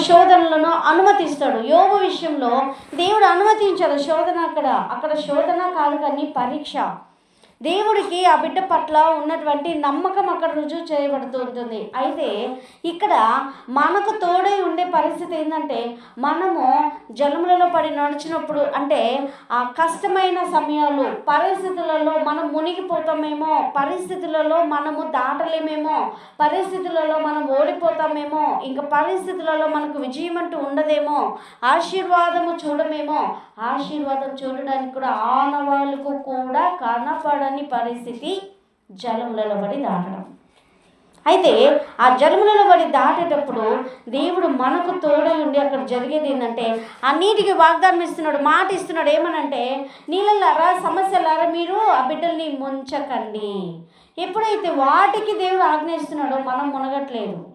శోధనలను అనుమతిస్తాడు. యోబు విషయంలో దేవుడు అనుమతించాడు శోధన. అక్కడ శోధన కాదు కానీ పరీక్ష. దేవుడికి ఆ బిడ్డ పట్ల ఉన్నటువంటి నమ్మకం అక్కడ రుజువు చేయబడుతూ ఉంటుంది. అయితే ఇక్కడ మనకు తోడై ఉండే పరిస్థితి ఏంటంటే, మనము జలములలో పడి నడిచినప్పుడు, అంటే ఆ కష్టమైన సమయాలు, పరిస్థితులలో మనం మునిగిపోతామేమో, పరిస్థితులలో మనము దాటలేమేమో, పరిస్థితులలో మనం ఓడిపోతామేమో, ఇంకా పరిస్థితులలో మనకు విజయం అంటూ ఉండదేమో, ఆశీర్వాదము చూడమేమో, ఆశీర్వాదం చూడడానికి కూడా ఆనవాళ్ళకు కూడా కనపడని పరిస్థితి జలములలో పడి దాటడం. అయితే ఆ జలములలో పడి దాటేటప్పుడు దేవుడు మనకు తోడై ఉండి అక్కడ జరిగేది ఏంటంటే, ఆ నీటికి వాగ్దానం ఇస్తున్నాడు, మాట ఇస్తున్నాడు. ఏమనంటే, నీళ్ళలారా, సమస్యలారా, మీరు ఆ బిడ్డల్ని ముంచకండి. ఎప్పుడైతే వాటికి దేవుడు ఆజ్ఞయిస్తున్నాడో మనం మునగట్లేదు.